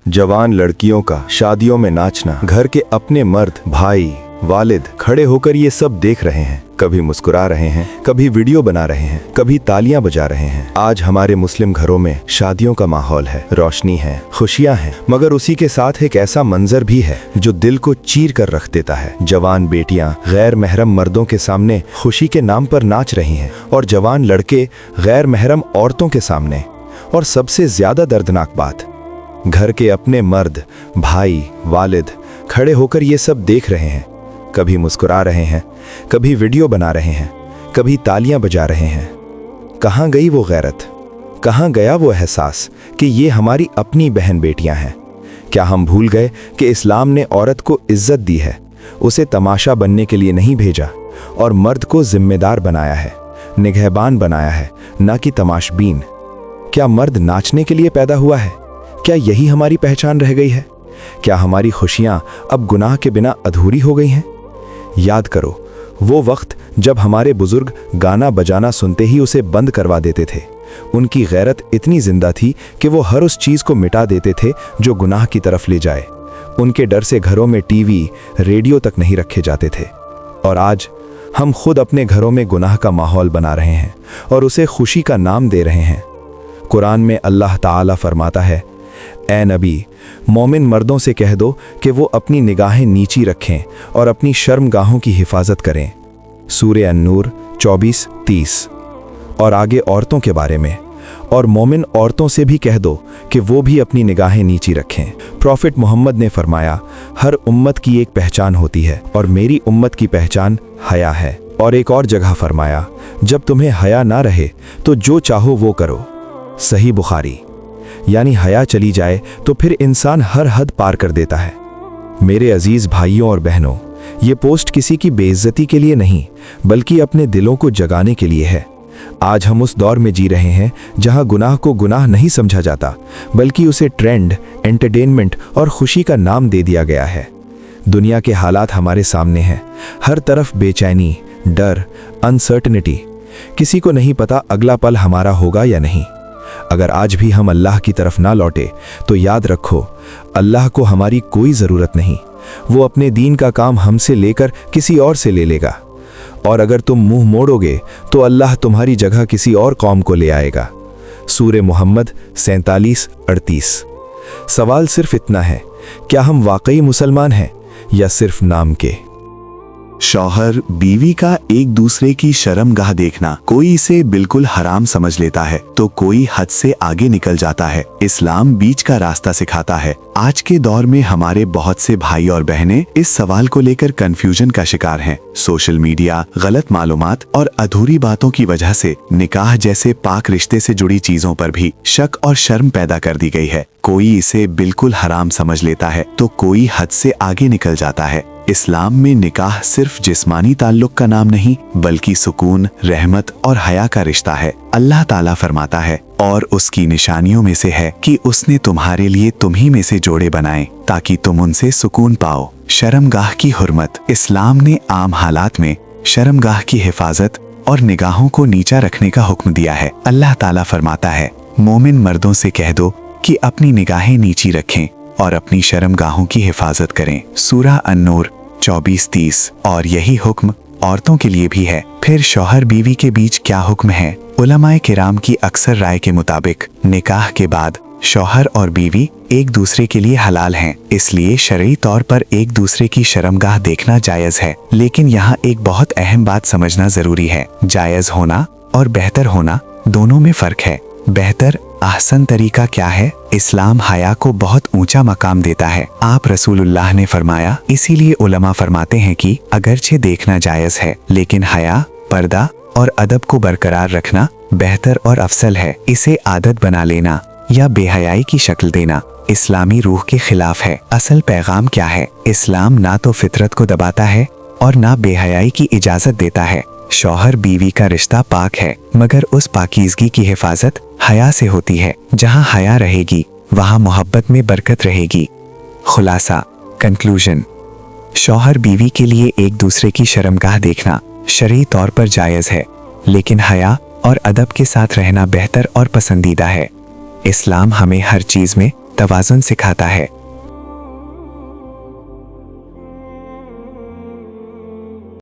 जवान लड़कियों का शादियों में नाचना, घर के अपने मर्द, भाई, वालिद खड़े होकर ये सब देख रहे हैं। कभी मुस्कुरा रहे हैं, कभी वीडियो बना रहे हैं, कभी तालियां बजा रहे हैं। आज हमारे मुस्लिम घरों में शादियों का माहौल है, रोशनी है, खुशियां हैं, मगर उसी के साथ एक ऐसा मंजर भी है जो दिल को चीर कर रख देता है। जवान बेटियां गैर महरम मर्दों के सामने खुशी के नाम पर नाच रही हैं और जवान लड़के गैर महरम औरतों के सामने। और सबसे ज्यादा दर्दनाक बात, घर के अपने मर्द, भाई, वालिद खड़े होकर ये सब देख रहे हैं। कभी मुस्कुरा रहे हैं, कभी वीडियो बना रहे हैं, कभी तालियां बजा रहे हैं। कहाँ गई वो गैरत, कहाँ गया वो एहसास कि ये हमारी अपनी बहन बेटियां हैं। क्या हम भूल गए कि इस्लाम ने औरत को इज्जत दी है, उसे तमाशा बनने के लिए नहीं भेजा, और मर्द को जिम्मेदार बनाया है, निगहबान बनाया है, ना कि तमाशबीन। क्या मर्द नाचने के लिए पैदा हुआ है? क्या यही हमारी पहचान रह गई है? क्या हमारी खुशियां अब गुनाह के बिना अधूरी हो गई हैं? याद करो वो वक्त जब हमारे बुजुर्ग गाना बजाना सुनते ही उसे बंद करवा देते थे। उनकी गैरत इतनी जिंदा थी कि वो हर उस चीज को मिटा देते थे जो गुनाह की तरफ ले जाए। उनके डर से घरों में टीवी, रेडियो तक नहीं रखे जाते थे। और आज हम खुद अपने घरों में गुनाह का माहौल बना रहे हैं और उसे खुशी का नाम दे रहे हैं। कुरान में अल्लाह ताला फरमाता है, ए नबी, मोमिन मर्दों से कह दो कि वो अपनी निगाहें नीची रखें और अपनी शर्मगाहों की हिफाजत करें। सूरे अन-नूर 24-30। और आगे औरतों के बारे में, और मोमिन औरतों से भी कह दो कि वो भी अपनी निगाहें नीची रखें। प्रॉफिट मोहम्मद ने फरमाया, हर उम्मत की एक पहचान होती है और मेरी उम्मत की पहचान हया है। और एक और जगह फरमाया, जब तुम्हें हया ना रहे तो जो चाहो वो करो। सही बुखारी। यानी हया चली जाए तो फिर इंसान हर हद पार कर देता है। मेरे अजीज भाइयों और बहनों, ये पोस्ट किसी की बेइज्जती के लिए नहीं, बल्कि अपने दिलों को जगाने के लिए है। आज हम उस दौर में जी रहे हैं जहां गुनाह को गुनाह नहीं समझा जाता, बल्कि उसे ट्रेंड, एंटरटेनमेंट और खुशी का नाम दे दिया गया है। दुनिया के हालात हमारे सामने हैं, हर तरफ बेचैनी, डर, अनसर्टनिटी। किसी को नहीं पता अगला पल हमारा होगा या नहीं। अगर आज भी हम अल्लाह की तरफ ना लौटे तो याद रखो, अल्लाह को हमारी कोई ज़रूरत नहीं। वो अपने दीन का काम हमसे लेकर किसी और से ले लेगा। और अगर तुम मुंह मोड़ोगे तो अल्लाह तुम्हारी जगह किसी और कौम को ले आएगा। सूरे मोहम्मद 47-38। सवाल सिर्फ इतना है, क्या हम वाकई मुसलमान हैं या सिर्फ नाम के? शौहर बीवी का एक दूसरे की शर्मगाह देखना, कोई इसे बिल्कुल हराम समझ लेता है तो कोई हद से आगे निकल जाता है। इस्लाम बीच का रास्ता सिखाता है। आज के दौर में हमारे बहुत से भाई और बहनें इस सवाल को लेकर कंफ्यूजन का शिकार हैं। सोशल मीडिया, गलत मालूमात और अधूरी बातों की वजह से निकाह जैसे पाक रिश्ते से जुड़ी चीजों पर भी शक और शर्म पैदा कर दी गई है। कोई इसे बिल्कुल हराम समझ लेता है तो कोई हद से आगे निकल जाता है। इस्लाम में निकाह सिर्फ जिस्मानी ताल्लुक का नाम नहीं, बल्कि सुकून, रहमत और हया का रिश्ता है। अल्लाह ताला फरमाता है, और उसकी निशानियों में से है कि उसने तुम्हारे लिए तुम्ही में से जोड़े बनाए ताकि तुम उनसे सुकून पाओ। शर्मगाह की हुर्मत। इस्लाम ने आम हालात में शर्मगाह की हिफाजत और निगाहों को नीचा रखने का हुक्म दिया है। अल्लाह ताला फरमाता है, मोमिन मर्दों से कह दो कि अपनी निगाहें नीची रखें और अपनी शर्मगाहों की हिफाजत करें। सूरा अन-नूर 24-30। और यही हुक्म औरतों के लिए भी है। फिर शौहर बीवी के बीच क्या हुक्म है? उलमाए किराम की अक्सर राय के मुताबिक निकाह के बाद शौहर और बीवी एक दूसरे के लिए हलाल हैं, इसलिए शरई तौर पर एक दूसरे की शर्मगाह देखना जायज है। लेकिन यहाँ एक बहुत अहम बात समझना जरूरी है। जायज होना और बेहतर होना दोनों में फर्क है। बेहतर, आहसन तरीका क्या है? इस्लाम हया को बहुत ऊंचा मकाम देता है। आप रसूलुल्लाह ने फरमाया, इसीलिए उलमा फरमाते हैं कि अगरचे देखना जायज है, लेकिन हया, पर्दा और अदब को बरकरार रखना बेहतर और अफसल है। इसे आदत बना लेना या बेहयाई की शक्ल देना इस्लामी रूह के खिलाफ है। असल पैगाम क्या है? इस्लाम ना तो फितरत को दबाता है और ना बेहयाई की इजाजत देता है। शौहर बीवी का रिश्ता पाक है, मगर उस पाकीज़गी की हिफाजत हया से होती है। जहाँ हया रहेगी वहाँ मोहब्बत में बरकत रहेगी। खुलासा, कंक्लूजन। शौहर बीवी के लिए एक दूसरे की शर्मगाह देखना शरई तौर पर जायज़ है, लेकिन हया और अदब के साथ रहना बेहतर और पसंदीदा है। इस्लाम हमें हर चीज़ में तवाज़ुन सिखाता है।